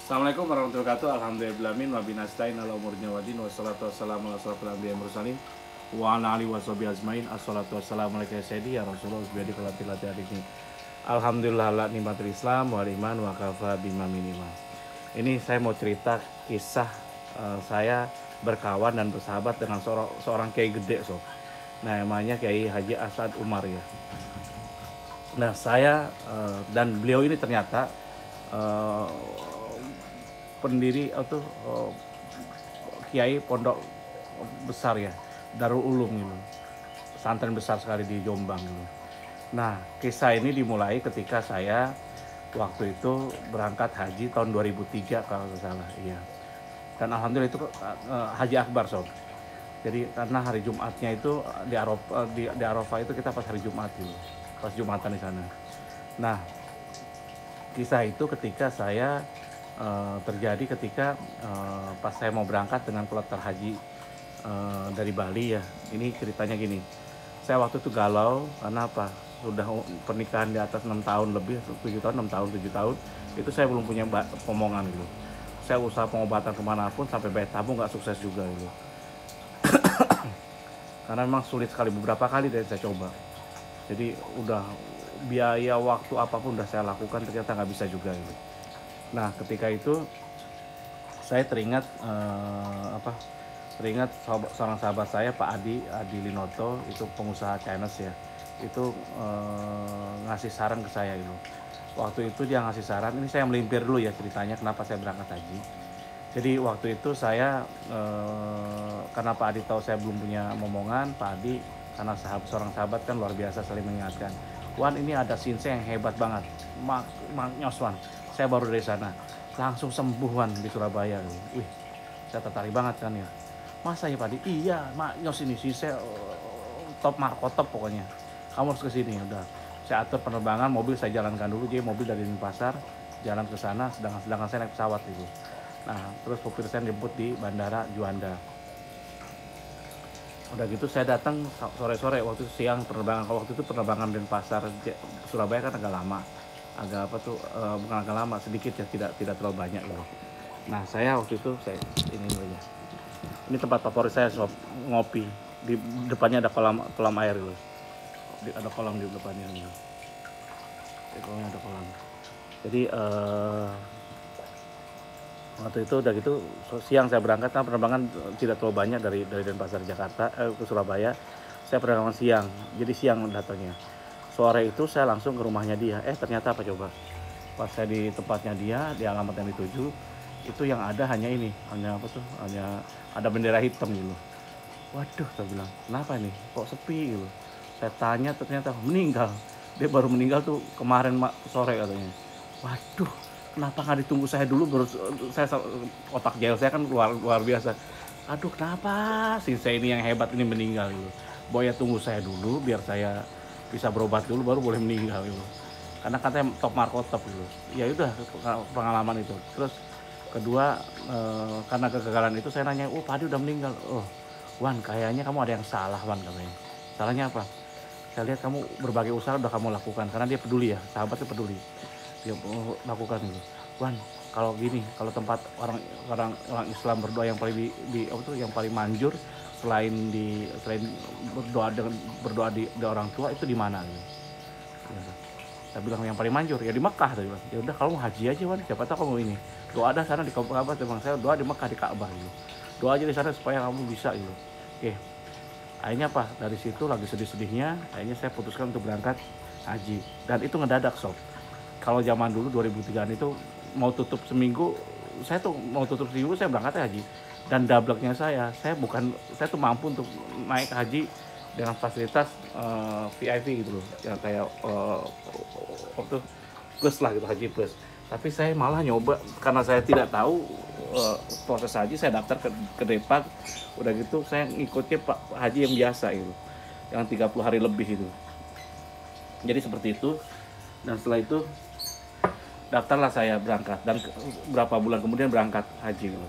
Assalamualaikum warahmatullahi wabarakatuh. Alhamdulillahirabbil alamin wa binastain ala umurnya wadin wassalatu wassalamu ala asrofil anbiya'i wal mursalin wa ala alihi washabihi ajmain. Assalatu wassalamu alayka ya sayyidi ya Rasulullah biadi qalati ini. Alhamdulillah ala nikmatil Islam wal iman wa kafa bima minima. Ini saya mau cerita kisah saya berkawan dan bersahabat dengan seorang kiai gede sob. Nah, namanya Kiai Haji Asad Umar ya. Nah, saya dan beliau ini ternyata pendiri atau kiai pondok besar ya, Darul Ulum gitu. Pesantren besar sekali di Jombang gitu. Nah, kisah ini dimulai ketika saya waktu itu berangkat haji tahun 2003 kalau nggak salah, iya. Dan alhamdulillah itu haji akbar sob. Jadi karena hari Jumatnya itu di Arafah itu kita pas hari Jumat gitu. Pas Jumatan di sana. Nah, kisah itu ketika saya terjadi ketika pas saya mau berangkat dengan kloter haji dari Bali ya. Ini ceritanya gini. Saya waktu itu galau karena apa? Sudah pernikahan di atas 6 tahun lebih, 7 tahun, 6 tahun, 7 tahun. Itu saya belum punya omongan gitu. Saya usaha pengobatan kemanapun sampai bayar tabung nggak sukses juga gitu. Karena memang sulit sekali, beberapa kali dari saya coba. Jadi udah biaya waktu apapun udah saya lakukan ternyata nggak bisa juga gitu. Nah, ketika itu saya teringat seorang sahabat saya, Pak Adi Linoto, itu pengusaha Chinese ya. Itu ngasih saran ke saya gitu. Waktu itu dia ngasih saran, ini saya melimpir dulu ya ceritanya kenapa saya berangkat haji. Jadi waktu itu saya karena Pak Adi tahu saya belum punya momongan, Pak Adi karena seorang sahabat kan luar biasa saling mengingatkan. Wan, ini ada sinse yang hebat banget, Nyos Wan. Saya baru dari sana, langsung sembuh Wan di Surabaya. Wih, saya tertarik banget kan ya. Masa ya Pak Adi? Iya, Nyos ini sinse top markotop pokoknya. Kamu harus kesini udah. Saya atur penerbangan, mobil saya jalankan dulu, jadi mobil dari Denpasar jalan ke sana, sedangkan saya naik pesawat itu. Nah, terus supir saya jemput di Bandara Juanda. Udah gitu saya datang sore-sore, waktu itu siang penerbangan. Kalau waktu itu penerbangan Denpasar Surabaya kan agak lama, bukan agak lama, sedikit ya, tidak terlalu banyak gitu. Nah, saya waktu itu ini dulu ya. Ini tempat favorit saya sob, ngopi. Di depannya ada kolam air gitu. Ada kolam di depannya gitu. Di kolam ada kolam. Jadi waktu itu udah gitu siang saya berangkat, karena penerbangan tidak terlalu banyak dari Denpasar Jakarta ke Surabaya. Saya penerbangan siang, jadi siang datangnya. Sore itu saya langsung ke rumahnya dia. Ternyata apa coba? Pas saya di tempatnya dia, di alamat yang dituju, itu yang ada hanya ada bendera hitam gitu. Waduh, saya bilang, kenapa nih? Kok sepi gitu? Saya tanya, ternyata meninggal. Dia baru meninggal tuh kemarin sore katanya. Waduh, kenapa nggak ditunggu saya dulu? Saya otak jail saya kan luar biasa. Aduh, kenapa sih saya ini yang hebat ini meninggal gitu? Boya tunggu saya dulu biar saya bisa berobat dulu baru boleh meninggal gitu. Karena katanya top markotop gitu. Ya udah, pengalaman itu. Terus kedua, karena kegagalan itu saya nanya, Pak Adi udah meninggal. Oh, Wan, kayaknya kamu ada yang salah Wan katanya. Salahnya apa? Saya lihat kamu berbagai usaha udah kamu lakukan, karena dia peduli ya, sahabatnya peduli. Dia lakukan gitu. Wan, kalau gini, kalau tempat orang Islam berdoa yang paling yang paling manjur selain berdoa di orang tua itu di mana gitu. Ya, saya bilang yang paling manjur ya di Mekah. Saya bilang, ya udah kalau mau haji aja Wan, siapa tahu kamu ini doa ada sana di Ka'bah. Memang saya doa di Mekah di Ka'bah gitu. Doa aja di sana supaya kamu bisa gitu. Oke. Akhirnya apa? Dari situ lagi sedih-sedihnya, akhirnya saya putuskan untuk berangkat haji. Dan itu ngedadak sob. Kalau zaman dulu 2003 itu mau tutup seminggu, saya berangkat haji. Dan dableknya saya tuh mampu untuk naik haji dengan fasilitas VIP gitu loh, yang kayak waktu plus lah gitu, haji plus. Tapi saya malah nyoba, karena saya tidak tahu proses haji, saya daftar ke Depak. Udah gitu saya ngikutnya Pak Haji yang biasa gitu, yang 30 hari lebih itu. Jadi seperti itu. Dan setelah itu daftarlah saya berangkat, dan berapa bulan kemudian berangkat haji gitu.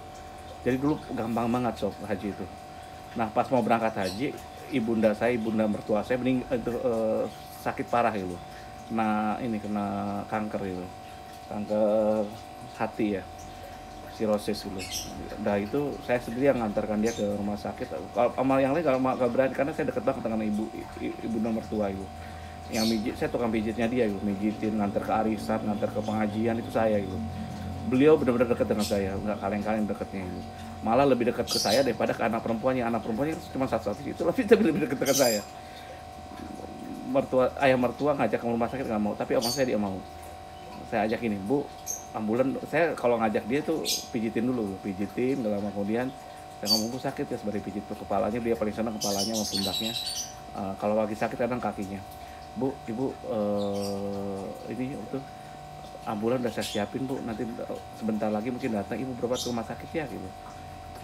Jadi dulu gampang banget sob haji itu. Nah, pas mau berangkat haji, ibunda mertua saya sakit parah gitu. Kena kanker gitu. Kanker hati ya. sirosis dulu. Udah itu saya sendiri yang ngantarkan dia ke rumah sakit. Kalau sama yang lain kalau nggak berani karena saya deket banget dengan ibu mertua ibu. Yang mijit, saya tukang pijitnya dia ibu, mijitin, ngantar ke arisan, ngantar ke pengajian itu saya ibu. Beliau benar-benar dekat dengan saya, nggak kaleng-kaleng dekatnya ibu. Malah lebih dekat ke saya daripada ke anak perempuannya. Anak perempuannya cuma satu-satu itu, lebih dekat dengan saya. Ayah mertua ngajak ke rumah sakit nggak mau, tapi omong saya dia mau. Saya ajak ini, Bu, ambulan. Saya kalau ngajak dia tuh pijitin dulu, pijitin. Gak lama kemudian saya ngomong, Bu sakit ya, sebagai pijit tuh kepalanya, dia paling senang kepalanya sama pundaknya. Kalau lagi sakit kadang kakinya. Bu, Ibu, ini tuh ambulan udah saya siapin Bu, nanti sebentar lagi mungkin datang, Ibu berobat ke rumah sakit ya gitu.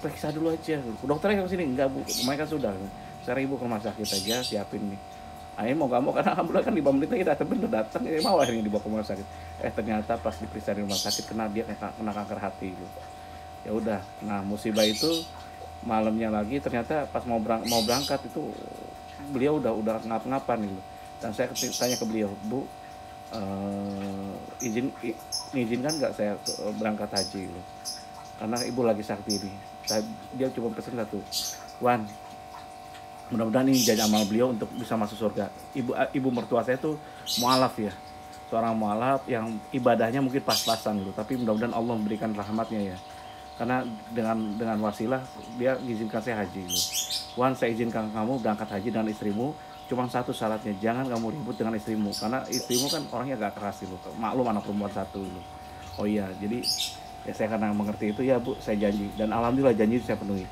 Periksa dulu aja, dokternya ke sini enggak Bu, kemarin kan sudah. Sekarang Ibu ke rumah sakit aja, siapin nih. Akhirnya mau gak mau karena ambulan kan 5 menit lagi datang, ya mau akhirnya dibawa ke rumah sakit. Ternyata pas diperiksa di rumah sakit kena kanker hati gitu. Ya udah, nah musibah itu malamnya lagi ternyata pas mau berangkat itu beliau udah ngap-ngapan gitu. Dan saya tanya ke beliau, Bu, izinkan nggak saya berangkat haji gitu. Karena ibu lagi sakit ini. Dia cuma pesen satu, Wan, mudah-mudahan ini jadi amal beliau untuk bisa masuk surga. Ibu mertua saya tuh mualaf ya, seorang mualaf yang ibadahnya mungkin pas-pasan gitu, tapi mudah-mudahan Allah memberikan rahmatnya ya. Karena dengan wasilah dia izinkan saya haji gitu. Wan, saya izinkan kamu berangkat haji dengan istrimu, cuma satu syaratnya, jangan kamu ribut dengan istrimu, karena istrimu kan orangnya agak keras gitu, maklum anak perempuan satu gitu. Oh iya, jadi ya saya karena mengerti itu ya Bu, saya janji, dan alhamdulillah janji itu saya penuhi.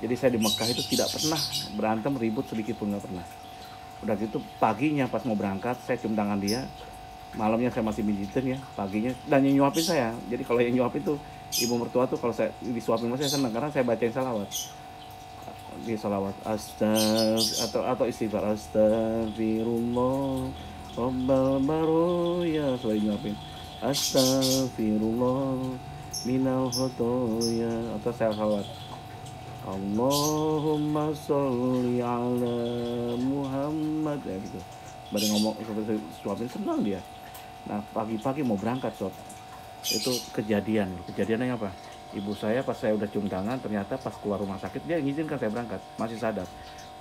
Jadi saya di Mekah itu tidak pernah berantem, ribut sedikit pun nggak pernah. Udah gitu paginya pas mau berangkat saya cium tangan dia, malamnya saya masih mijitin ya, paginya dan yang nyuapin saya. Jadi kalau yang nyuapin tuh ibu mertua tuh, kalau saya disuapin saya senang karena saya bacain salawat. Di salawat atau istighfar, astagfirullah rabbal baroya, selalu nyuapin astagfirullah minal khotoya, atau saya salawat Allahumma sholli ala Muhammad ya gitu. Baru ngomong seperti suapin, senang dia. Nah pagi-pagi mau berangkat sob, itu kejadiannya apa? Ibu saya pas saya udah cium tangan, ternyata pas keluar rumah sakit dia ngizinkan saya berangkat, masih sadar.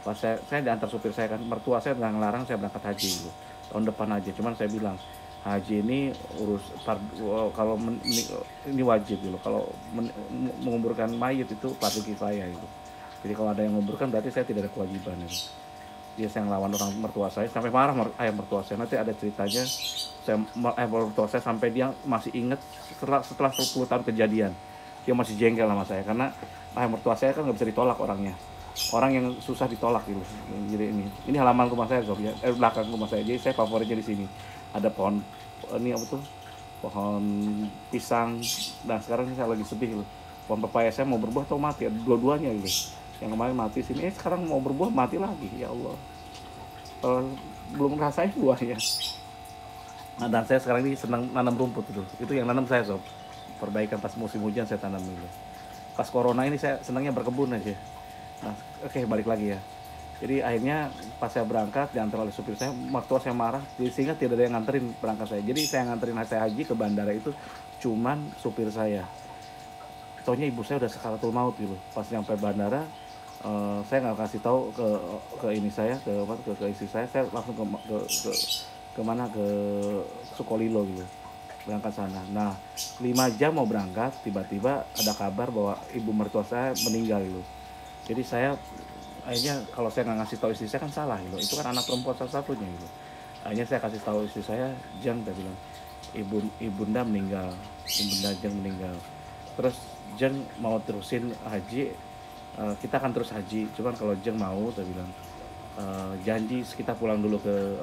Pas saya diantar supir saya kan, mertua saya nggak ngelarang saya berangkat haji gitu. Tahun depan aja, cuman saya bilang haji ini kalau ini wajib gitu. Kalau menguburkan mayit itu fardu kifayah gitu. Jadi kalau ada yang menguburkan berarti saya tidak ada kewajiban gitu. Dia saya ngelawan orang mertua saya sampai marah ayah mertua saya. Nanti ada ceritanya, mertua saya sampai dia masih ingat setelah 10 tahun kejadian. Dia masih jengkel sama saya karena ayah mertua saya kan nggak bisa ditolak orangnya. Orang yang susah ditolak gitu. Jadi ini halaman rumah saya sob ya, belakang rumah saya. Jadi saya favoritnya di sini. Ada pohon ini apa tuh? Pohon pisang. Dan sekarang saya lagi sedih loh. Pohon pepaya saya mau berbuah atau mati? Dua-duanya gitu. Yang kemarin mati sini, sekarang mau berbuah mati lagi. Ya Allah. Belum ngerasain buahnya. Nah, dan saya sekarang ini senang nanam rumput itu. Itu yang nanam saya sob. Perbaikan pas musim hujan saya tanam dulu. Pas corona ini saya senangnya berkebun aja. Nah, oke, balik lagi ya. Jadi akhirnya pas saya berangkat diantar oleh supir saya, mertua saya marah, sehingga tidak ada yang nganterin berangkat saya. Jadi saya nganterin saya haji ke bandara itu cuman supir saya. Taunya ibu saya udah sakaratul maut gitu. Pas nyampe bandara, saya nggak kasih tahu ke ini saya, ke istri saya langsung ke mana, ke Sukolilo gitu, berangkat sana. Nah 5 jam mau berangkat, tiba-tiba ada kabar bahwa ibu mertua saya meninggal gitu. Jadi saya akhirnya kalau saya nggak ngasih tahu istri saya kan salah gitu. Itu kan anak perempuan satu-satunya gitu. Akhirnya saya kasih tahu istri saya, Jeng, saya bilang, ibunda meninggal, ibunda Jeng meninggal. Terus Jeng mau terusin haji, kita akan terus haji. Cuman kalau Jeng mau, saya bilang, janji kita pulang dulu ke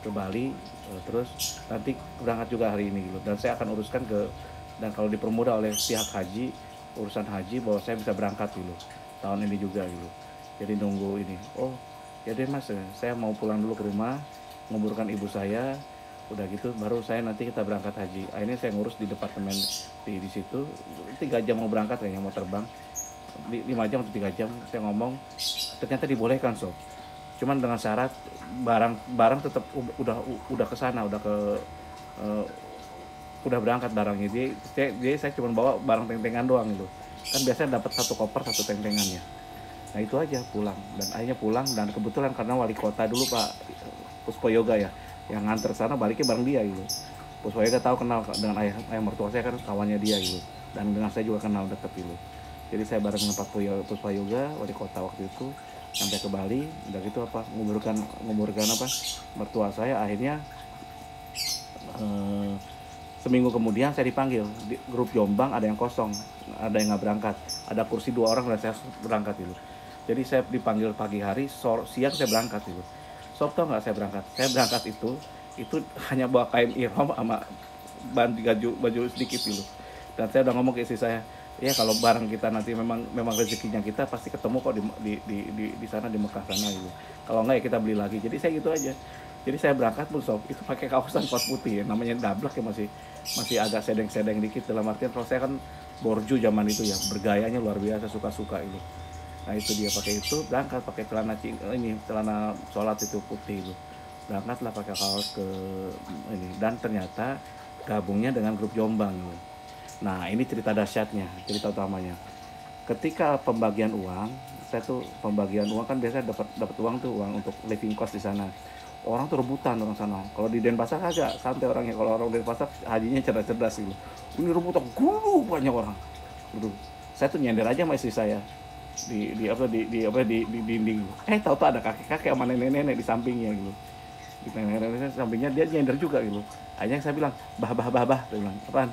Bali, terus nanti berangkat juga hari ini gitu. Dan saya akan uruskan dan kalau dipermudah oleh pihak haji, urusan haji, bahwa saya bisa berangkat gitu tahun ini juga gitu. Jadi nunggu ini, oh ya deh mas, saya mau pulang dulu ke rumah, menguburkan ibu saya, udah gitu baru nanti kita berangkat haji. Akhirnya saya ngurus di departemen di situ. 3 jam mau berangkat kayaknya, mau terbang 5 jam atau 3 jam. Saya ngomong, ternyata dibolehkan sob, cuman dengan syarat barang tetap udah ke sana, udah ke udah berangkat barangnya. Dia saya cuma bawa barang teng-tengan doang gitu. Kan biasanya dapat 1 koper 1 teng-tengannya. Nah itu aja pulang, dan akhirnya pulang, dan kebetulan karena wali kota dulu Pak Puspo Yoga ya, yang nganter sana baliknya bareng dia gitu. Puspo Yoga tahu, kenal dengan ayah mertua saya, kan kawannya dia gitu, dan dengan saya juga kenal dekat gitu. Jadi saya bareng dengan Pak Puspo Yoga wali kota waktu itu sampai ke Bali, udah gitu nguburkan apa mertua saya. Akhirnya seminggu kemudian saya dipanggil di grup Jombang, ada yang kosong, ada yang nggak berangkat, ada kursi 2 orang dan saya berangkat gitu. Jadi saya dipanggil pagi hari, siang saya berangkat gitu. Sob, tau nggak saya berangkat? Saya berangkat itu hanya bawa kain ihram sama baju sedikit gitu. Dan saya udah ngomong ke istri saya, ya kalau barang kita nanti memang rezekinya kita pasti ketemu kok di sana, di Mekah sana gitu. Kalau enggak ya kita beli lagi. Jadi saya gitu aja. Jadi saya berangkat pun sob itu pakai kaosan kaos putih ya, namanya dablak ya, masih agak sedeng-sedeng dikit, dalam artian kalau saya kan borju zaman itu ya, bergayanya luar biasa, suka-suka ini. Nah itu dia, pakai itu berangkat, pakai celana sholat itu putih itu, berangkatlah pakai kaos ke ini, dan ternyata gabungnya dengan grup Jombang gitu. Nah ini cerita dahsyatnya, cerita utamanya. Ketika pembagian uang, saya tuh pembagian uang kan biasanya dapat uang untuk living cost di sana. Orang tuh rebutan orang sana. Kalau di Denpasar agak santai orangnya. Kalau orang Denpasar hajinya cerdas-cerdas gitu. Ini rebutan banyak orang. Aduh, saya tuh nyender aja sama istri saya di dinding. Tahu-tahu ada kakek-kakek sama nenek-nenek di sampingnya gitu. Di nenek-nenek sampingnya dia nyender juga gitu. Akhirnya saya bilang, bah. Dia bilang, apaan?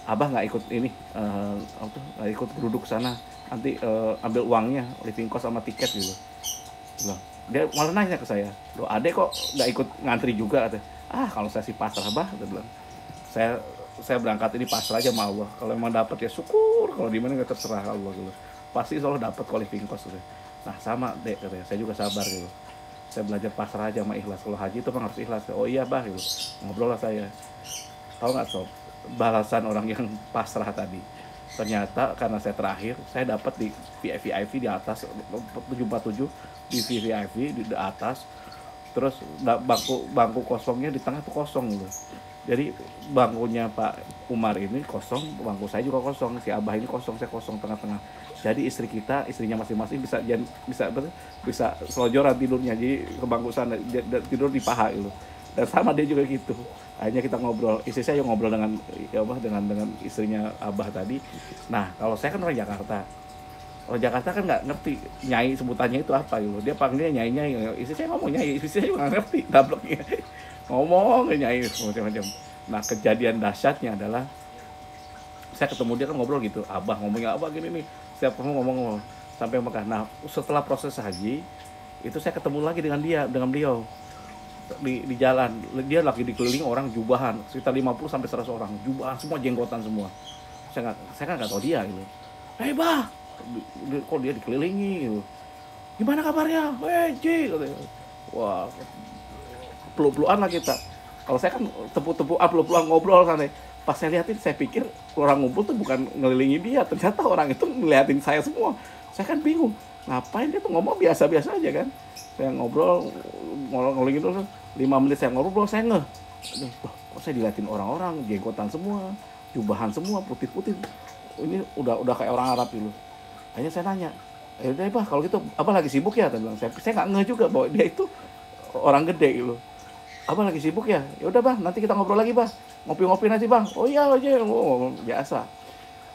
Abah nggak ikut ini, nggak ikut duduk sana. Nanti ambil uangnya, living cost sama tiket gitu. Dia malah nanya ke saya, loh adek kok nggak ikut ngantri juga? Kalau saya sih pasrah bah, dia bilang. Saya berangkat ini pasrah aja sama Allah. Kalau memang dapat ya syukur, kalau di mana nggak terserah Allah gitu. Pasti selalu dapat kok living cost gitu. Nah sama dek katanya, saya juga sabar gitu. Saya belajar pasrah aja sama ikhlas. Kalau haji itu kan harus ikhlas. Oh iya bah gitu. Ngobrol lah saya. Tahu nggak sob, balasan orang yang pasrah tadi? Ternyata karena saya terakhir, saya dapat di VIP di atas 747, di VIP di atas, terus bangku kosongnya di tengah tuh kosong gitu. Jadi bangkunya Pak Umar ini kosong, bangku saya juga kosong, si Abah ini kosong, saya kosong tengah-tengah. Jadi istrinya masing-masing bisa selonjoran tidurnya, jadi ke bangku sana, tidur di paha gitu. Dan sama dia juga gitu. Akhirnya kita ngobrol, istri saya ngobrol dengan istrinya Abah tadi. Nah kalau saya kan orang Jakarta, kan nggak ngerti nyai sebutannya itu apa gitu. Dia panggilnya nyai, istri saya ngomong nyai, istri saya juga nggak ngerti dableknya. Ngomong nyai macam-macam. Nah kejadian dahsyatnya adalah saya ketemu dia kan ngobrol gitu, Abah ngomongnya Abah gini nih, setiap ngomong sampai Mekah. Nah setelah proses haji itu saya ketemu lagi dengan beliau di jalan. Dia lagi dikelilingi orang jubahan sekitar 50 sampai 100 orang, jubahan semua, jenggotan semua. Saya kan nggak tahu dia gitu. Bah, kok dia dikelilingi gitu. Gimana kabarnya? Ji katanya. Wah, peluk-pelukan lah kita. Kalau saya kan tepuk-tepukan, peluk-pelukan, ngobrol kan. Pas saya lihatin, saya pikir orang ngumpul tuh bukan ngelilingi dia, ternyata orang itu ngeliatin saya semua. Saya kan bingung, ngapain dia tuh ngomong biasa-biasa aja kan. Saya ngobrol gitu, 5 menit saya ngobrol, saya ngeh. Kok saya diliatin orang-orang, jenggotan semua, jubahan semua, putih-putih. Ini udah kayak orang Arab gitu. Akhirnya saya nanya, udah Bah, kalau gitu Abah lagi sibuk ya? Saya nggak ngeh juga bahwa dia itu orang gede gitu. Abah lagi sibuk ya? Ya udah Bah, nanti kita ngobrol lagi Bah. Ngopi-ngopi nanti Bang. Oh iya aja, biasa.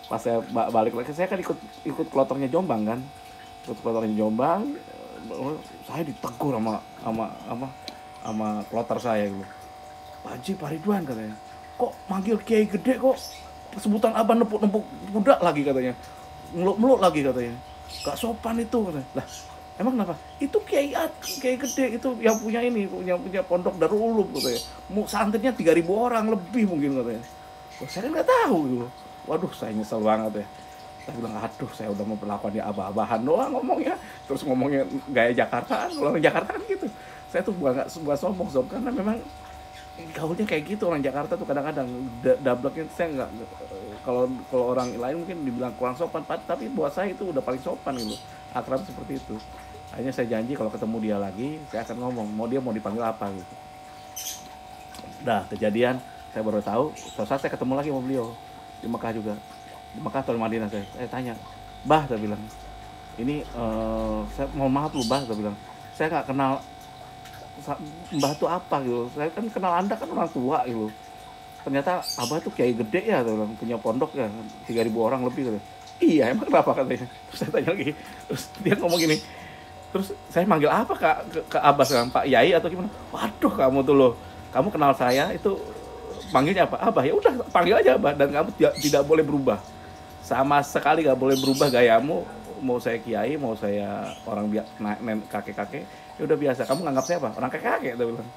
Pas saya balik lagi, saya kan ikut kloternya Jombang kan. Ikut kloternya Jombang, saya ditegur sama kloter saya gitu. Pak Ridwan katanya, kok manggil kiai gede kok sebutan Abah nepuk-nepuk budak lagi katanya, meluk-meluk lagi katanya, gak sopan itu katanya. Lah emang kenapa? Itu kiai gede itu yang punya pondok Darul Ulum katanya, santrinya 3.000 orang lebih mungkin katanya. Saya kan nggak tahu gitu. Waduh saya nyesel banget ya. Saya bilang aduh, saya udah memperlakukan dia abah-abahan doang ngomongnya, terus ngomongnya gaya Jakartaan. Kalau orang Jakarta kan gitu. Saya tuh bukan sombong sob, karena memang gaulnya kayak gitu orang Jakarta tuh kadang-kadang dableknya. Saya nggak, kalau orang lain mungkin dibilang kurang sopan, tapi buat saya itu udah paling sopan gitu, akrab seperti itu. Akhirnya saya janji kalau ketemu dia lagi saya akan ngomong dia mau dipanggil apa gitu. Nah kejadian Saya baru tahu, suatu saat saya ketemu lagi sama beliau di Mekah juga, di Mekah atau di Madinah. Saya tanya, "Bah," saya bilang, "ini saya mohon maaf lu, Bah," saya bilang, "saya nggak kenal Mbah itu apa gitu. Saya kan kenal Anda kan orang tua gitu. Ternyata Abah tuh kiai gede ya," saya bilang, "punya pondok ya 3.000 orang lebih," gitu. "Iya, emang kenapa?" katanya. Terus saya tanya lagi, terus dia ngomong gini, terus saya manggil apa ke Abah sekarang, Pak Yai atau gimana? "Waduh, kamu tuh loh, kamu kenal saya itu panggilnya apa? Abah." "Ya udah, panggil aja Abah, dan kamu tidak boleh berubah. Sama sekali nggak boleh berubah gayamu, mau saya kiai, mau saya orang kakek-kakek, ya udah biasa. Kamu nganggap saya apa? Orang kakek-kakek," dia bilang.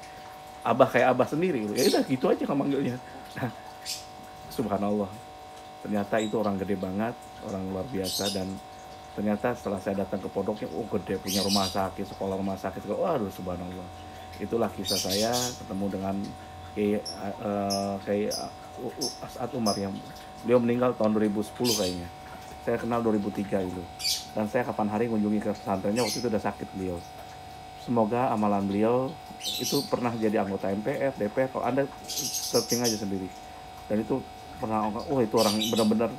"Abah kayak Abah sendiri." Ya udah gitu aja kamu manggilnya. Nah, subhanallah. Ternyata itu orang gede banget, orang luar biasa. Dan ternyata setelah saya datang ke pondoknya, oh gede, punya rumah sakit, sekolah rumah sakit. Waduh, subhanallah. Itulah kisah saya ketemu dengan kayak As'ad Umar yang beliau meninggal tahun 2010 kayaknya. Saya kenal 2003 itu. Dan saya kapan hari mengunjungi ke pesantrennya, waktu itu udah sakit beliau. Semoga amalan beliau itu pernah jadi anggota MPR, DPR, kalau Anda searching aja sendiri. Dan itu pernah, oh itu orang benar-benar,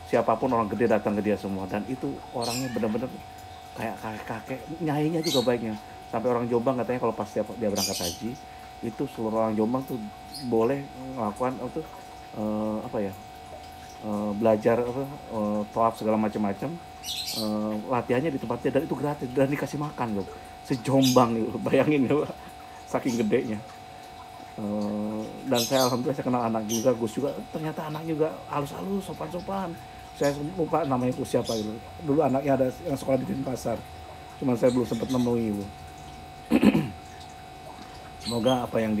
siapapun orang gede datang ke dia semua. Dan itu orangnya benar-benar kayak kakek-kakek, nyainya juga baiknya. Sampai orang Jombang katanya kalau pas dia berangkat haji, itu seluruh orang Jombang tuh boleh melakukan belajar tawaf segala macam-macam, latihannya di tempatnya, dan itu gratis dan dikasih makan loh, sejombang gitu, bayangin loh, saking gedenya. Dan saya alhamdulillah saya kenal anak juga, Gus juga, ternyata anak juga halus-halus, sopan-sopan. Saya lupa namanya Gus siapa itu, dulu anaknya ada yang sekolah di Denpasar, cuman saya belum sempat nemui itu. Semoga apa yang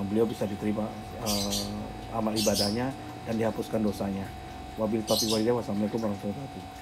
beliau bisa diterima amal ibadahnya dan dihapuskan dosanya. Wabil taufiq wal hidayah. Wassalamualaikum warahmatullahi wabarakatuh.